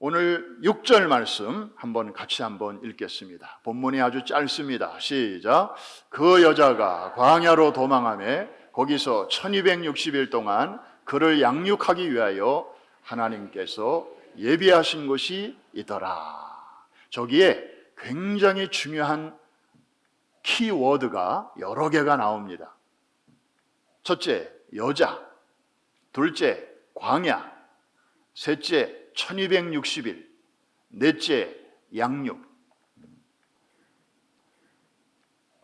오늘 6절 말씀 같이 한번 읽겠습니다. 본문이 아주 짧습니다. 시작. 그 여자가 광야로 도망하며 거기서 1260일 동안 그를 양육하기 위하여 하나님께서 예비하신 것이 있더라. 저기에 굉장히 중요한 키워드가 여러 개가 나옵니다. 첫째, 여자. 둘째, 광야. 셋째, 1260일. 넷째, 양육.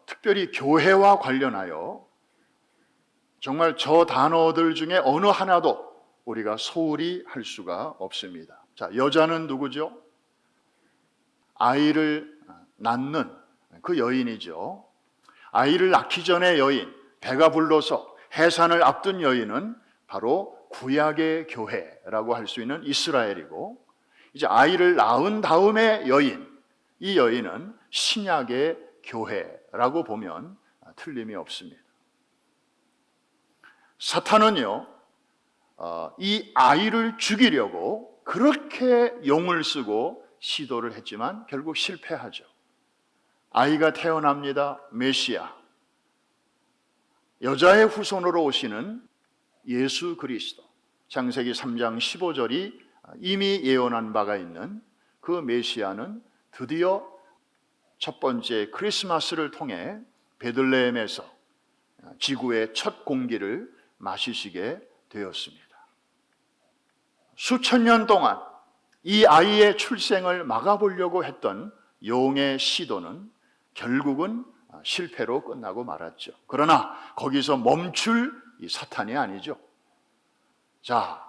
특별히 교회와 관련하여 정말 저 단어들 중에 어느 하나도 우리가 소홀히 할 수가 없습니다. 자, 여자는 누구죠? 아이를 낳는 그 여인이죠. 아이를 낳기 전에 여인, 배가 불러서 해산을 앞둔 여인은 바로 구약의 교회라고 할 수 있는 이스라엘이고, 이제 아이를 낳은 다음에 여인, 이 여인은 신약의 교회라고 보면 틀림이 없습니다. 사탄은요, 이 아이를 죽이려고 그렇게 용을 쓰고 시도를 했지만 결국 실패하죠. 아이가 태어납니다. 메시아, 여자의 후손으로 오시는 예수 그리스도. 창세기 3장 15절이 이미 예언한 바가 있는 그 메시아는 드디어 첫 번째 크리스마스를 통해 베들레헴에서 지구의 첫 공기를 마시시게 되었습니다. 수천 년 동안 이 아이의 출생을 막아보려고 했던 용의 시도는 결국은 실패로 끝나고 말았죠. 그러나 거기서 멈출 이 사탄이 아니죠. 자,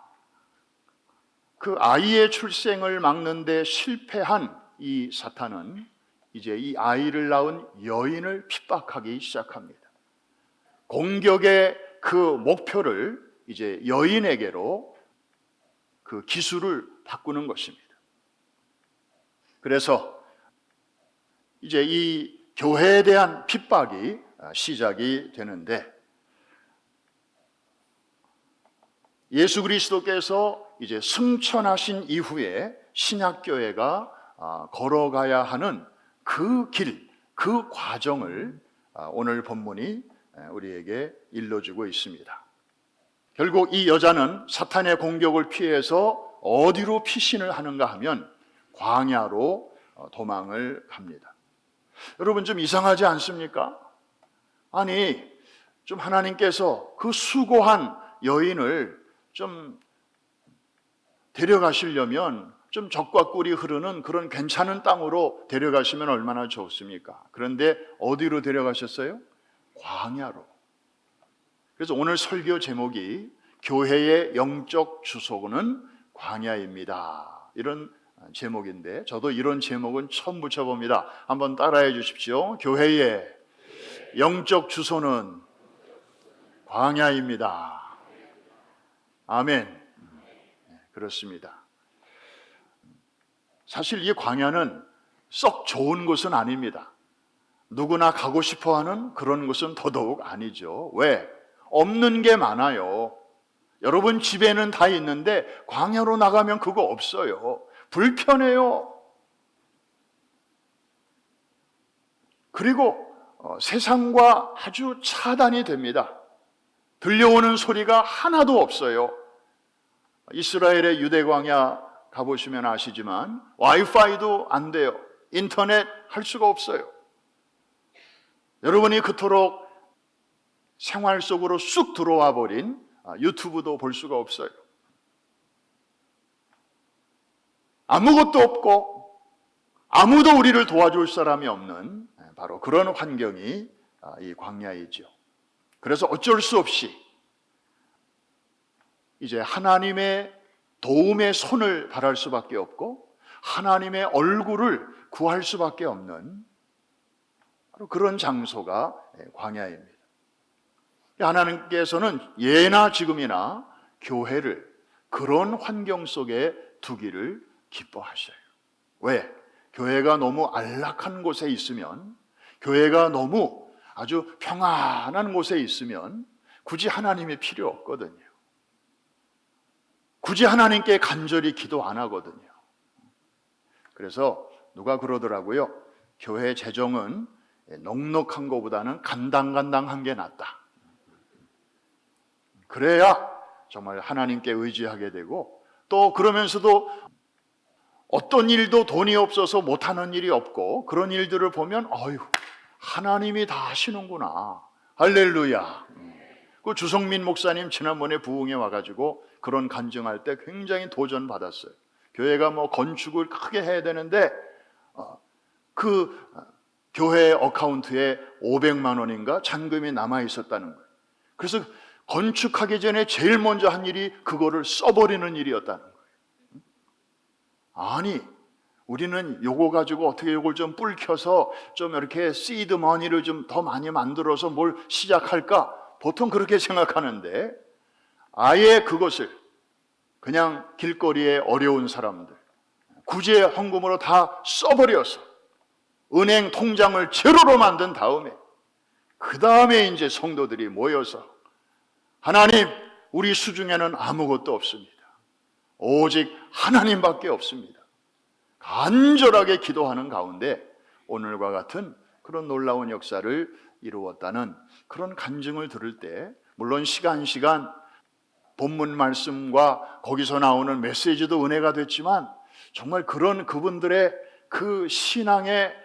그 아이의 출생을 막는 데 실패한 이 사탄은 이제 이 아이를 낳은 여인을 핍박하기 시작합니다. 공격의 그 목표를 이제 여인에게로 그 기술을 바꾸는 것입니다. 그래서 이제 이 교회에 대한 핍박이 시작이 되는데, 예수 그리스도께서 이제 승천하신 이후에 신약교회가 걸어가야 하는 그 길, 그 과정을 오늘 본문이 우리에게 일러주고 있습니다. 결국 이 여자는 사탄의 공격을 피해서 어디로 피신을 하는가 하면 광야로 도망을 갑니다. 여러분, 좀 이상하지 않습니까? 아니, 좀 하나님께서 그 수고한 여인을 좀 데려가시려면 좀 젖과 꿀이 흐르는 그런 괜찮은 땅으로 데려가시면 얼마나 좋습니까? 그런데 어디로 데려가셨어요? 광야로. 그래서 오늘 설교 제목이 교회의 영적 주소는 광야입니다, 이런 제목인데, 저도 이런 제목은 처음 붙여봅니다. 한번 따라해 주십시오. 교회의 영적 주소는 광야입니다. 아멘. 그렇습니다. 사실 이 광야는 썩 좋은 곳은 아닙니다. 누구나 가고 싶어하는 그런 곳은 더더욱 아니죠. 왜? 없는 게 많아요. 여러분 집에는 다 있는데 광야로 나가면 그거 없어요. 불편해요. 그리고 세상과 아주 차단이 됩니다. 들려오는 소리가 하나도 없어요. 이스라엘의 유대 광야 가보시면 아시지만 와이파이도 안 돼요. 인터넷 할 수가 없어요. 여러분이 그토록 생활 속으로 쑥 들어와 버린 유튜브도 볼 수가 없어요. 아무것도 없고 아무도 우리를 도와줄 사람이 없는 바로 그런 환경이 이 광야이죠. 그래서 어쩔 수 없이 이제 하나님의 도움의 손을 바랄 수밖에 없고 하나님의 얼굴을 구할 수밖에 없는 바로 그런 장소가 광야입니다. 하나님께서는 예나 지금이나 교회를 그런 환경 속에 두기를 기뻐하셔요. 왜? 교회가 너무 안락한 곳에 있으면, 교회가 너무 아주 평안한 곳에 있으면 굳이 하나님이 필요 없거든요. 굳이 하나님께 간절히 기도 안 하거든요. 그래서 누가 그러더라고요. 교회 재정은 넉넉한 것보다는 간당간당한 게 낫다. 그래야 정말 하나님께 의지하게 되고, 또 그러면서도 어떤 일도 돈이 없어서 못하는 일이 없고, 그런 일들을 보면 어휴, 하나님이 다 하시는구나. 할렐루야. 그 주성민 목사님 지난번에 부흥에 와가지고 그런 간증할 때 굉장히 도전받았어요. 교회가 뭐 건축을 크게 해야 되는데 그 교회 어카운트에 500만 원인가 잔금이 남아 있었다는 거예요. 그래서 건축하기 전에 제일 먼저 한 일이 그거를 써버리는 일이었다는 거예요. 아니, 우리는 요거 가지고 어떻게 요걸 좀 불켜서 좀 이렇게 시드 머니를 좀 더 많이 만들어서 뭘 시작할까? 보통 그렇게 생각하는데, 아예 그것을 그냥 길거리에 어려운 사람들 구제 헌금으로 다 써버려서 은행 통장을 제로로 만든 다음에, 그 다음에 이제 성도들이 모여서 하나님, 우리 수중에는 아무것도 없습니다. 오직 하나님밖에 없습니다. 간절하게 기도하는 가운데 오늘과 같은 그런 놀라운 역사를 이루었다는 그런 간증을 들을 때, 물론 시간 본문 말씀과 거기서 나오는 메시지도 은혜가 됐지만, 정말 그런 그분들의 그 신앙의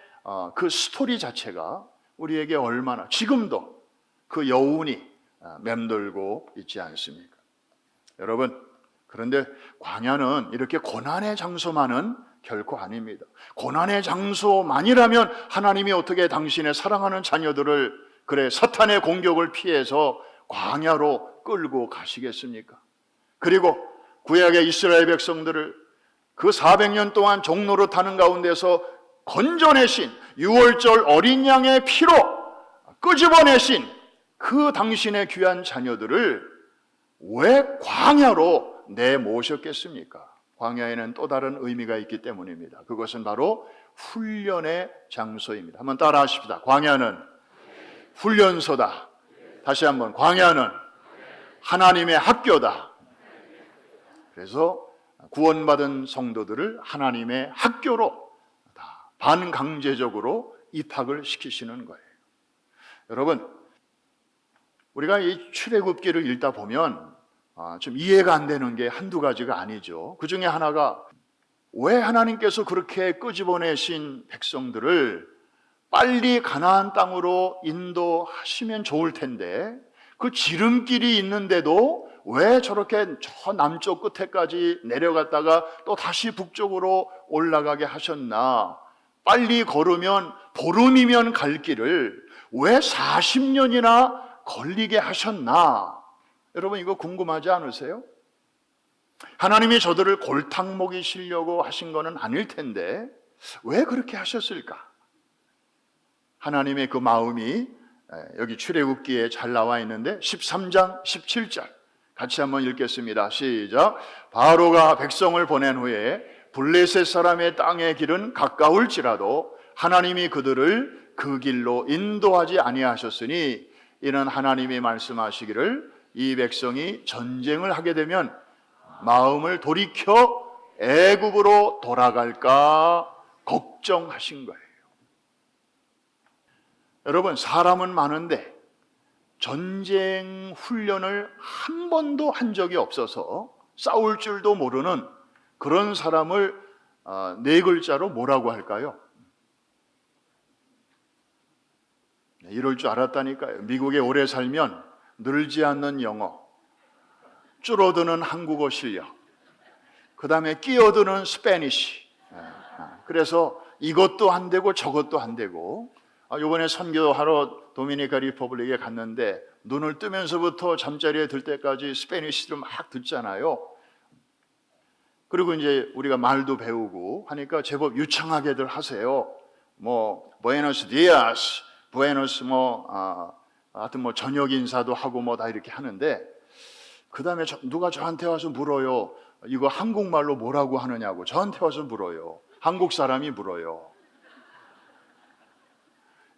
그 스토리 자체가 우리에게 얼마나 지금도 그 여운이 맴돌고 있지 않습니까? 여러분, 그런데 광야는 이렇게 고난의 장소만은 결코 아닙니다. 고난의 장소만이라면 하나님이 어떻게 당신의 사랑하는 자녀들을 그래 사탄의 공격을 피해서 광야로 끌고 가시겠습니까? 그리고 구약의 이스라엘 백성들을 그 400년 동안 종로로 타는 가운데서 건져내신 6월절 어린 양의 피로 끄집어내신 그 당신의 귀한 자녀들을 왜 광야로 내모셨겠습니까? 광야에는 또 다른 의미가 있기 때문입니다. 그것은 바로 훈련의 장소입니다. 한번 따라 하십시다. 광야는 훈련소다. 다시 한번, 광야는 하나님의 학교다. 그래서 구원받은 성도들을 하나님의 학교로 반강제적으로 입학을 시키시는 거예요. 여러분, 우리가 이 출애굽기를 읽다 보면 좀 이해가 안 되는 게 한두 가지가 아니죠. 그 중에 하나가, 왜 하나님께서 그렇게 끄집어내신 백성들을 빨리 가나안 땅으로 인도하시면 좋을 텐데 그 지름길이 있는데도 왜 저렇게 저 남쪽 끝에까지 내려갔다가 또 다시 북쪽으로 올라가게 하셨나? 빨리 걸으면 보름이면 갈 길을 왜 40년이나 걸리게 하셨나? 여러분, 이거 궁금하지 않으세요? 하나님이 저들을 골탕 먹이시려고 하신 거는 아닐 텐데 왜 그렇게 하셨을까? 하나님의 그 마음이 여기 출애굽기에 잘 나와 있는데 13장 17절 같이 한번 읽겠습니다. 시작. 바로가 백성을 보낸 후에 블레셋 사람의 땅의 길은 가까울지라도 하나님이 그들을 그 길로 인도하지 아니하셨으니 이는 하나님이 말씀하시기를 이 백성이 전쟁을 하게 되면 마음을 돌이켜 애굽으로 돌아갈까 걱정하신 거예요. 여러분, 사람은 많은데 전쟁 훈련을 한 번도 한 적이 없어서 싸울 줄도 모르는 그런 사람을 네 글자로 뭐라고 할까요? 이럴 줄 알았다니까요. 미국에 오래 살면 늘지 않는 영어, 줄어드는 한국어 실력, 그 다음에 끼어드는 스페니쉬. 그래서 이것도 안 되고 저것도 안 되고, 이번에 선교하러 도미니카 리퍼블릭에 갔는데 눈을 뜨면서부터 잠자리에 들 때까지 스페니쉬를 막 듣잖아요. 그리고 이제 우리가 말도 배우고 하니까 제법 유창하게들 하세요. 뭐 부에노스 디아스, 부에노스 하여튼 뭐 저녁 인사도 하고 뭐 다 이렇게 하는데, 그 다음에 누가 저한테 와서 물어요. 이거 한국말로 뭐라고 하느냐고 저한테 와서 물어요. 한국 사람이 물어요.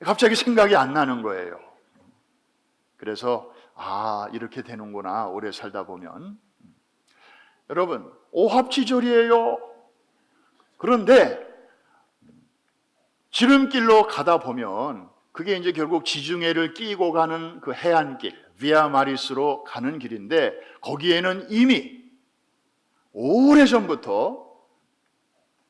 갑자기 생각이 안 나는 거예요. 그래서 이렇게 되는구나, 오래 살다 보면. 여러분, 오합지졸이에요. 그런데 지름길로 가다 보면 그게 이제 결국 지중해를 끼고 가는 그 해안길, 비아 마리스로 가는 길인데 거기에는 이미 오래전부터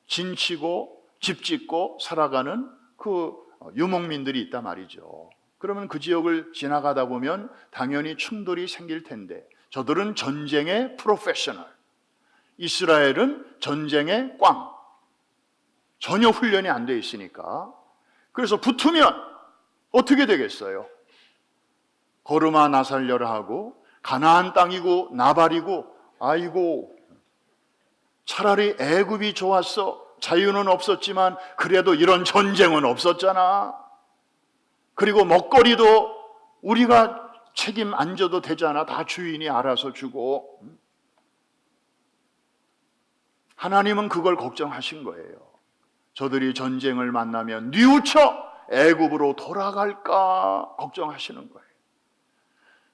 진치고 집 짓고 살아가는 그 유목민들이 있단 말이죠. 그러면 그 지역을 지나가다 보면 당연히 충돌이 생길 텐데 저들은 전쟁의 프로페셔널, 이스라엘은 전쟁의 꽝, 전혀 훈련이 안 돼 있으니까. 그래서 붙으면 어떻게 되겠어요? 거르마 나살려라 하고 가나안 땅이고 나발이고 아이고 차라리 애굽이 좋았어. 자유는 없었지만 그래도 이런 전쟁은 없었잖아. 그리고 먹거리도 우리가 책임 안 져도 되잖아. 다 주인이 알아서 주고. 하나님은 그걸 걱정하신 거예요. 저들이 전쟁을 만나면 뉘우쳐 애굽으로 돌아갈까 걱정하시는 거예요.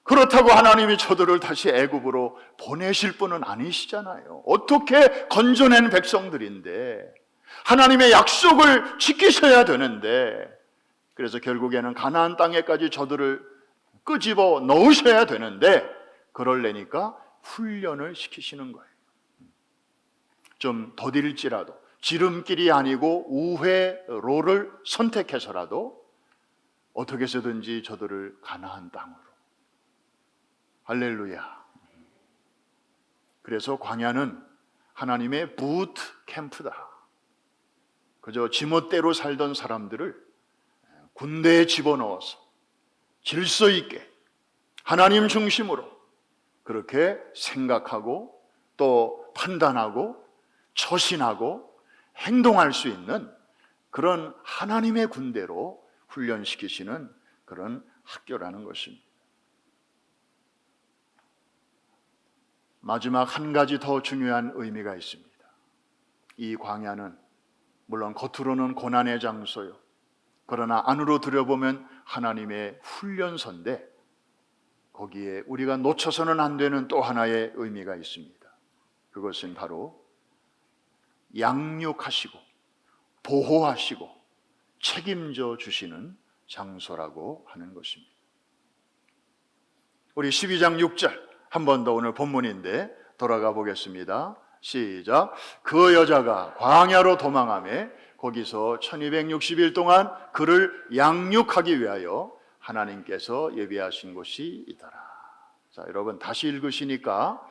그렇다고 하나님이 저들을 다시 애굽으로 보내실 분은 아니시잖아요. 어떻게 건져낸 백성들인데 하나님의 약속을 지키셔야 되는데, 그래서 결국에는 가나안 땅에까지 저들을 끄집어 넣으셔야 되는데 그럴래니까 훈련을 시키시는 거예요. 좀 더딜지라도 지름길이 아니고 우회로를 선택해서라도 어떻게 해서든지 저들을 가나안 땅으로. 할렐루야. 그래서 광야는 하나님의 부트 캠프다. 그저 지멋대로 살던 사람들을 군대에 집어넣어서 질서 있게 하나님 중심으로 그렇게 생각하고 또 판단하고 처신하고 행동할 수 있는 그런 하나님의 군대로 훈련시키시는 그런 학교라는 것입니다. 마지막 한 가지 더 중요한 의미가 있습니다. 이 광야는 물론 겉으로는 고난의 장소요, 그러나 안으로 들여보면 하나님의 훈련소인데 거기에 우리가 놓쳐서는 안 되는 또 하나의 의미가 있습니다. 그것은 바로 양육하시고 보호하시고 책임져 주시는 장소라고 하는 것입니다. 우리 12장 6절 한 번 더, 오늘 본문인데 돌아가 보겠습니다. 시작. 그 여자가 광야로 도망하며 거기서 1260일 동안 그를 양육하기 위하여 하나님께서 예비하신 곳이 있더라. 자, 여러분 다시 읽으시니까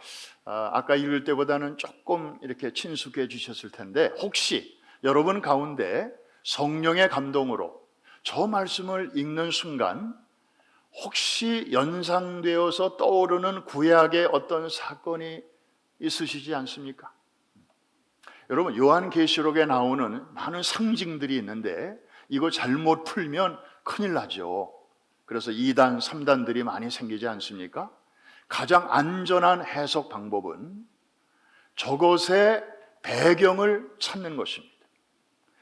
아까 읽을 때보다는 조금 이렇게 친숙해지셨을 텐데 혹시 여러분 가운데 성령의 감동으로 저 말씀을 읽는 순간 혹시 연상되어서 떠오르는 구약의 어떤 사건이 있으시지 않습니까? 여러분 요한계시록에 나오는 많은 상징들이 있는데 이거 잘못 풀면 큰일 나죠. 그래서 2단, 3단들이 많이 생기지 않습니까? 가장 안전한 해석 방법은 저것의 배경을 찾는 것입니다.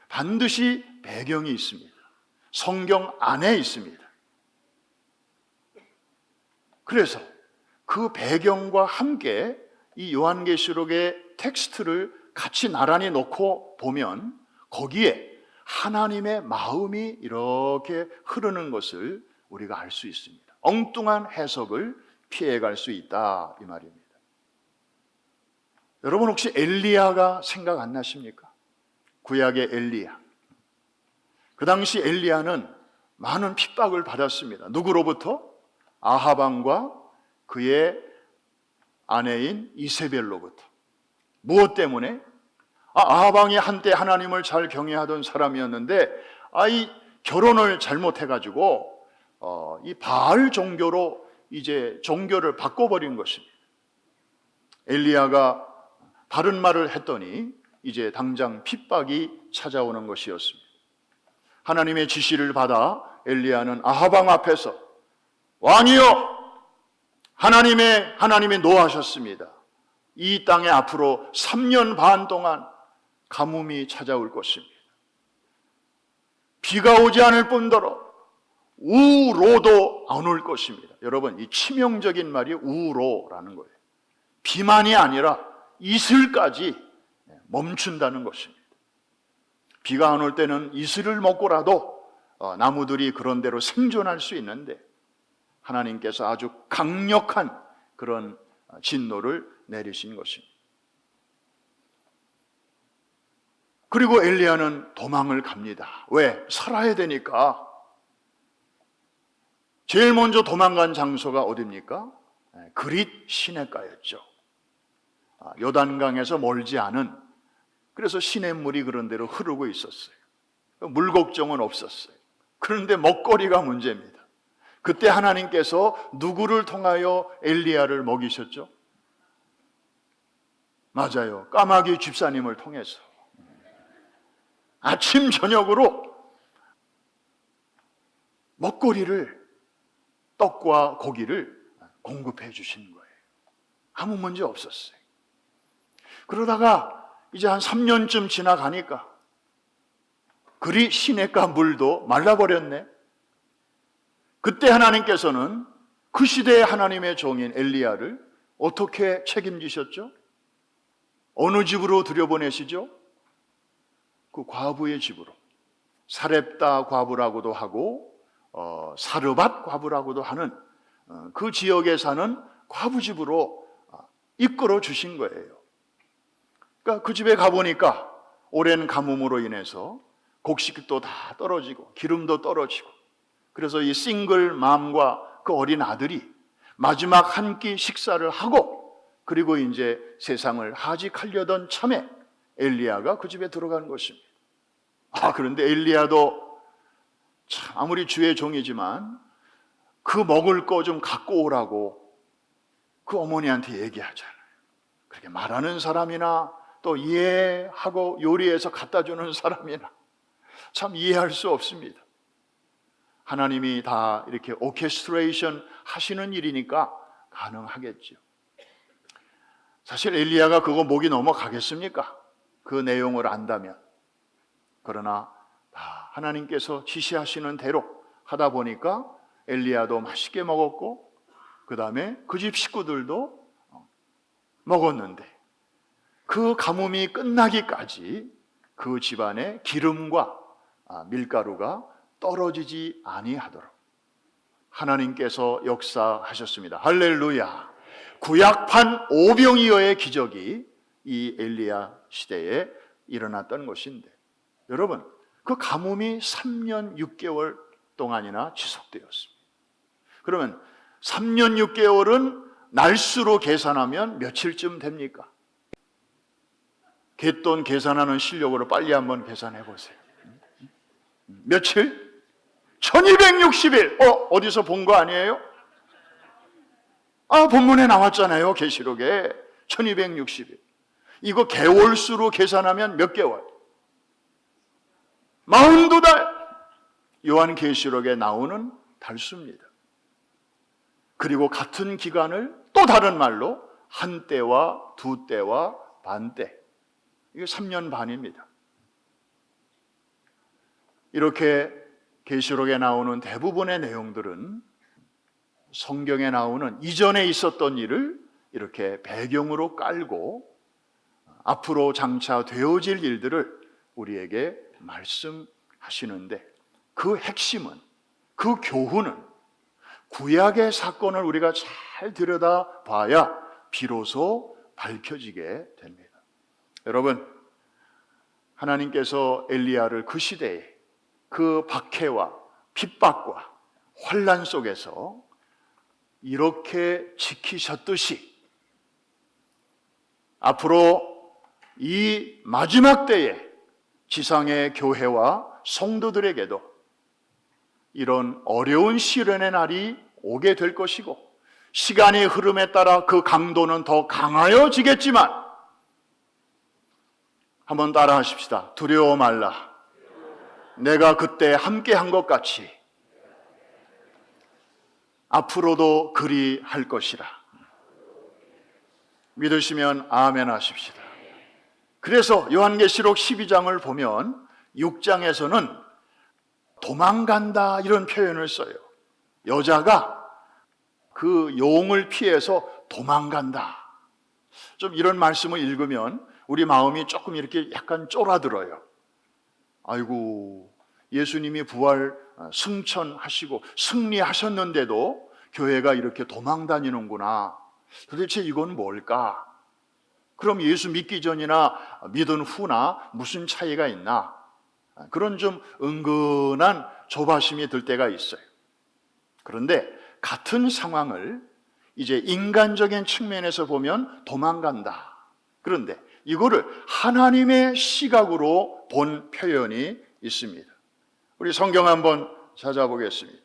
반드시 배경이 있습니다. 성경 안에 있습니다. 그래서 그 배경과 함께 이 요한계시록의 텍스트를 같이 나란히 놓고 보면 거기에 하나님의 마음이 이렇게 흐르는 것을 우리가 알 수 있습니다. 엉뚱한 해석을 피해갈 수 있다 이 말입니다. 여러분 혹시 엘리야가 생각 안 나십니까? 구약의 엘리야. 그 당시 엘리야는 많은 핍박을 받았습니다. 누구로부터? 아합 왕과 그의 아내인 이세벨로부터. 무엇 때문에? 아합 왕이 한때 하나님을 잘 경외하던 사람이었는데 이 결혼을 잘못해가지고 이 바알 종교로 이제 종교를 바꿔버린 것입니다. 엘리야가 바른 말을 했더니 이제 당장 핍박이 찾아오는 것이었습니다. 하나님의 지시를 받아 엘리야는 아합 왕 앞에서 왕이여, 하나님이 노하셨습니다. 이 땅에 앞으로 3년 반 동안 가뭄이 찾아올 것입니다. 비가 오지 않을 뿐더러 우로도 안 올 것입니다. 여러분 이 치명적인 말이 우로라는 거예요. 비만이 아니라 이슬까지 멈춘다는 것입니다. 비가 안 올 때는 이슬을 먹고라도 나무들이 그런 대로 생존할 수 있는데 하나님께서 아주 강력한 그런 진노를 내리신 것입니다. 그리고 엘리야는 도망을 갑니다. 왜? 살아야 되니까. 제일 먼저 도망간 장소가 어디입니까? 그릿 시냇가였죠. 요단강에서 멀지 않은, 그래서 시냇물이 그런 대로 흐르고 있었어요. 물 걱정은 없었어요. 그런데 먹거리가 문제입니다. 그때 하나님께서 누구를 통하여 엘리야를 먹이셨죠? 맞아요. 까마귀 집사님을 통해서 아침 저녁으로 먹거리를, 떡과 고기를 공급해 주신 거예요. 아무 문제 없었어요. 그러다가 이제 한 3년쯤 지나가니까 그리 시냇가 물도 말라버렸네. 그때 하나님께서는 그 시대의 하나님의 종인 엘리야를 어떻게 책임지셨죠? 어느 집으로 들여보내시죠? 그 과부의 집으로. 사렙다 과부라고도 하고 사르밧 과부라고도 하는 그 지역에 사는 과부 집으로 이끌어 주신 거예요. 그러니까 그 집에 가보니까 오랜 가뭄으로 인해서 곡식도 다 떨어지고 기름도 떨어지고, 그래서 이 싱글맘과 그 어린 아들이 마지막 한 끼 식사를 하고 그리고 이제 세상을 하직하려던 참에 엘리야가 그 집에 들어간 것입니다. 그런데 엘리야도 참 아무리 주의 종이지만 그 먹을 거 좀 갖고 오라고 그 어머니한테 얘기하잖아요. 그렇게 말하는 사람이나 또 이해하고 요리해서 갖다 주는 사람이나 참 이해할 수 없습니다. 하나님이 다 이렇게 오케스트레이션 하시는 일이니까 가능하겠죠. 사실 엘리야가 그거 목이 넘어가겠습니까? 그 내용을 안다면. 그러나 다 하나님께서 지시하시는 대로 하다 보니까 엘리야도 맛있게 먹었고 그 다음에 그 집 식구들도 먹었는데 그 가뭄이 끝나기까지 그 집안에 기름과 밀가루가 떨어지지 아니하도록 하나님께서 역사하셨습니다. 할렐루야. 구약판 오병이어의 기적이 이 엘리야 시대에 일어났던 것인데, 여러분 그 가뭄이 3년 6개월 동안이나 지속되었습니다. 그러면 3년 6개월은 날수로 계산하면 며칠쯤 됩니까? 갯돈 계산하는 실력으로 빨리 한번 계산해 보세요. 며칠? 1260일. 어디서 본 거 아니에요? 본문에 나왔잖아요. 계시록에 1260일. 이거 개월수로 계산하면 몇 개월? 42달. 요한계시록에 나오는 달수입니다. 그리고 같은 기간을 또 다른 말로 한 때와 두 때와 반 때, 이게 3년 반입니다. 이렇게 계시록에 나오는 대부분의 내용들은 성경에 나오는 이전에 있었던 일을 이렇게 배경으로 깔고 앞으로 장차 되어질 일들을 우리에게 말씀하시는데, 그 핵심은, 그 교훈은 구약의 사건을 우리가 잘 들여다봐야 비로소 밝혀지게 됩니다. 여러분, 하나님께서 엘리야를 그 시대에 그 박해와 핍박과 환난 속에서 이렇게 지키셨듯이 앞으로 이 마지막 때에 지상의 교회와 성도들에게도 이런 어려운 시련의 날이 오게 될 것이고, 시간의 흐름에 따라 그 강도는 더 강하여지겠지만, 한번 따라 하십시다. 두려워 말라. 내가 그때 함께 한 것 같이 앞으로도 그리 할 것이라. 믿으시면 아멘 하십시다. 그래서 요한계시록 12장을 보면 6장에서는 도망간다 이런 표현을 써요. 여자가 그 용을 피해서 도망간다. 좀 이런 말씀을 읽으면 우리 마음이 조금 이렇게 약간 쫄아들어요. 아이고, 예수님이 부활 승천하시고 승리하셨는데도 교회가 이렇게 도망다니는구나. 도대체 이건 뭘까? 그럼 예수 믿기 전이나 믿은 후나 무슨 차이가 있나? 그런 좀 은근한 조바심이 들 때가 있어요. 그런데 같은 상황을 이제 인간적인 측면에서 보면 도망간다. 그런데 이거를 하나님의 시각으로 본 표현이 있습니다. 우리 성경 한번 찾아보겠습니다.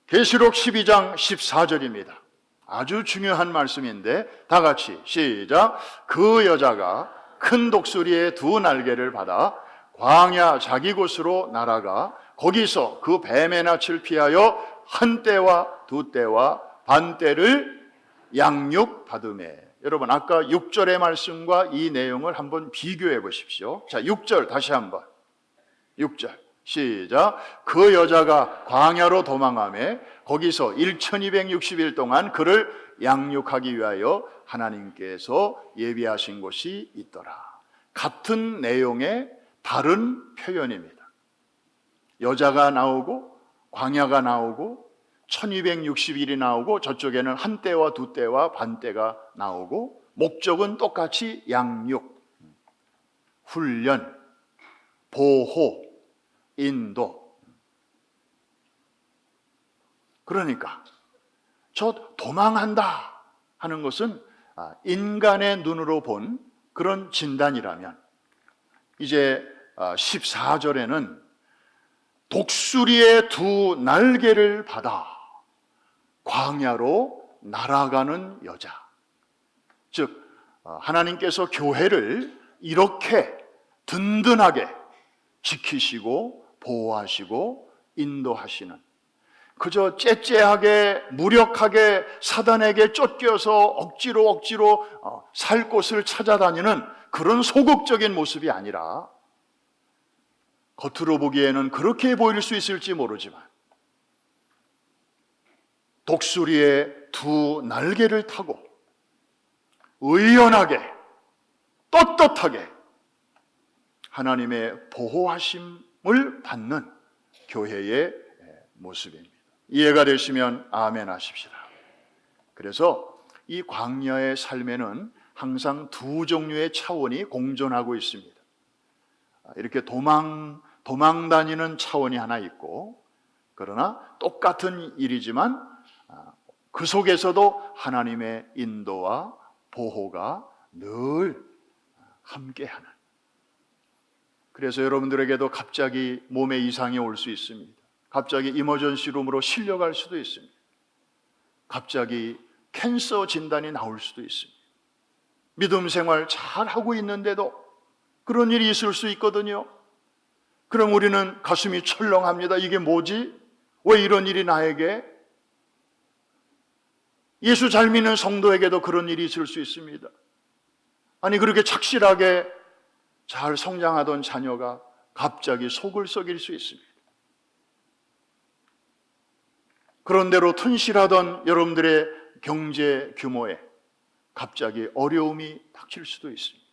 계시록 12장 14절입니다. 아주 중요한 말씀인데 다 같이 시작. 그 여자가 큰 독수리의 두 날개를 받아 광야 자기 곳으로 날아가 거기서 그 뱀의 낯을 피하여 한 때와 두 때와 반 때를 양육받으매. 여러분, 아까 6절의 말씀과 이 내용을 한번 비교해 보십시오. 자, 6절 다시 한번. 6절 시작. 그 여자가 광야로 도망하며 거기서 1260일 동안 그를 양육하기 위하여 하나님께서 예비하신 곳이 있더라. 같은 내용의 다른 표현입니다. 여자가 나오고 광야가 나오고 1260일이 나오고 저쪽에는 한 때와 두 때와 반 때가 나오고 목적은 똑같이 양육, 훈련, 보호, 인도. 그러니까 저 도망한다 하는 것은 인간의 눈으로 본 그런 진단이라면 이제 14절에는 독수리의 두 날개를 받아 광야로 날아가는 여자, 즉 하나님께서 교회를 이렇게 든든하게 지키시고 보호하시고 인도하시는, 그저 째째하게 무력하게 사단에게 쫓겨서 억지로 살 곳을 찾아다니는 그런 소극적인 모습이 아니라, 겉으로 보기에는 그렇게 보일 수 있을지 모르지만 독수리의 두 날개를 타고 의연하게 떳떳하게 하나님의 보호하심을 받는 교회의 모습입니다. 이해가 되시면 아멘 하십시다. 그래서 이 광야의 삶에는 항상 두 종류의 차원이 공존하고 있습니다. 이렇게 도망 다니는 차원이 하나 있고, 그러나 똑같은 일이지만 그 속에서도 하나님의 인도와 보호가 늘 함께하는. 그래서 여러분들에게도 갑자기 몸에 이상이 올 수 있습니다. 갑자기 이머전시룸으로 실려갈 수도 있습니다. 갑자기 캔서 진단이 나올 수도 있습니다. 믿음 생활 잘 하고 있는데도 그런 일이 있을 수 있거든요. 그럼 우리는 가슴이 철렁합니다. 이게 뭐지? 왜 이런 일이 나에게? 예수 잘 믿는 성도에게도 그런 일이 있을 수 있습니다. 아니, 그렇게 착실하게 잘 성장하던 자녀가 갑자기 속을 썩일 수 있습니다. 그런대로 튼실하던 여러분들의 경제 규모에 갑자기 어려움이 닥칠 수도 있습니다.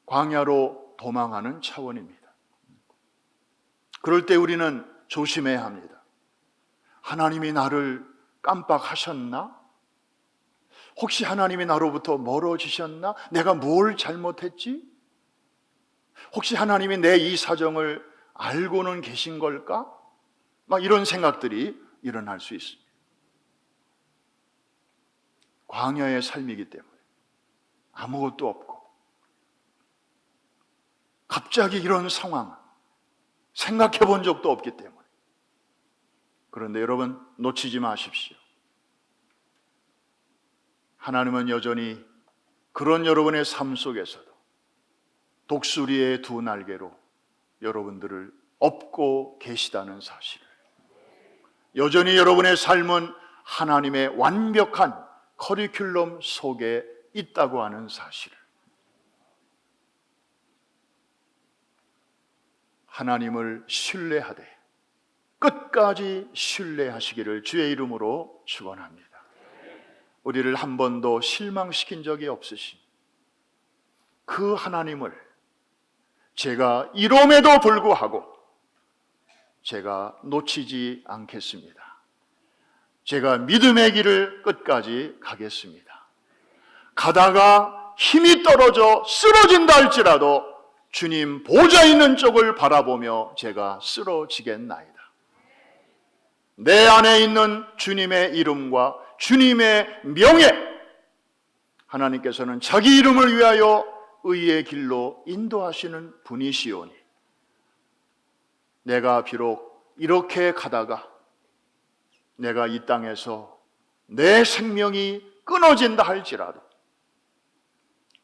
광야로 도망하는 차원입니다. 그럴 때 우리는 조심해야 합니다. 하나님이 나를 깜빡하셨나? 혹시 하나님이 나로부터 멀어지셨나? 내가 뭘 잘못했지? 혹시 하나님이 내 이 사정을 알고는 계신 걸까? 막 이런 생각들이 일어날 수 있습니다. 광야의 삶이기 때문에 아무것도 없고 갑자기 이런 상황 생각해 본 적도 없기 때문에. 그런데 여러분, 놓치지 마십시오. 하나님은 여전히 그런 여러분의 삶 속에서도 독수리의 두 날개로 여러분들을 업고 계시다는 사실을, 여전히 여러분의 삶은 하나님의 완벽한 커리큘럼 속에 있다고 하는 사실을, 하나님을 신뢰하되 끝까지 신뢰하시기를 주의 이름으로 축원합니다. 우리를 한 번도 실망시킨 적이 없으신, 그 하나님을 제가 이름에도 불구하고 제가 놓치지 않겠습니다. 제가 믿음의 길을 끝까지 가겠습니다. 가다가 힘이 떨어져 쓰러진다 할지라도 주님 보좌 있는 쪽을 바라보며 제가 쓰러지겠나이다. 내 안에 있는 주님의 이름과 주님의 명예, 하나님께서는 자기 이름을 위하여 의의 길로 인도하시는 분이시오니 내가 비록 이렇게 가다가 내가 이 땅에서 내 생명이 끊어진다 할지라도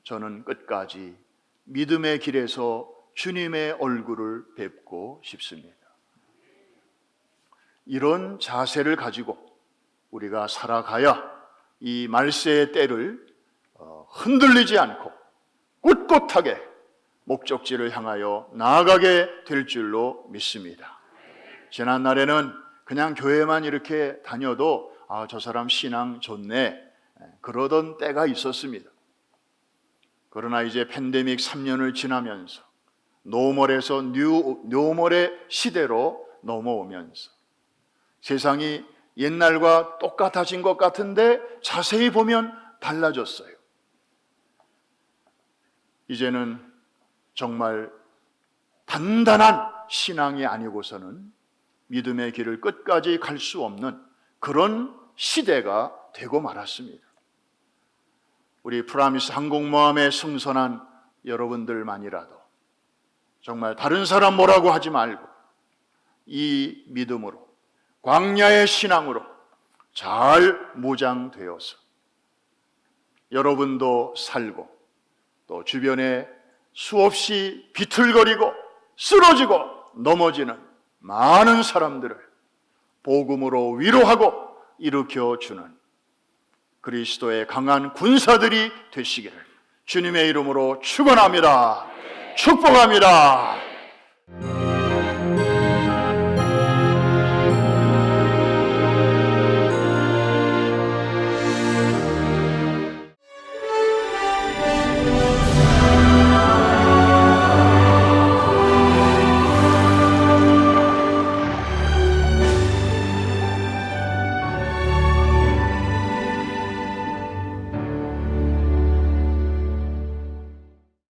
저는 끝까지 믿음의 길에서 주님의 얼굴을 뵙고 싶습니다. 이런 자세를 가지고 우리가 살아가야 이 말세의 때를 흔들리지 않고 꿋꿋하게 목적지를 향하여 나아가게 될 줄로 믿습니다. 지난날에는 그냥 교회만 이렇게 다녀도 저 사람 신앙 좋네 그러던 때가 있었습니다. 그러나 이제 팬데믹 3년을 지나면서 노멀에서 뉴노멀의 시대로 넘어오면서 세상이 옛날과 똑같아진 것 같은데 자세히 보면 달라졌어요. 이제는 정말 단단한 신앙이 아니고서는 믿음의 길을 끝까지 갈 수 없는 그런 시대가 되고 말았습니다. 우리 프라미스 항공모함에 승선한 여러분들만이라도 정말 다른 사람 뭐라고 하지 말고 이 믿음으로 광야의 신앙으로 잘 무장되어서 여러분도 살고 또 주변에 수없이 비틀거리고 쓰러지고 넘어지는 많은 사람들을 복음으로 위로하고 일으켜주는 그리스도의 강한 군사들이 되시기를 주님의 이름으로 축원합니다. 축복합니다.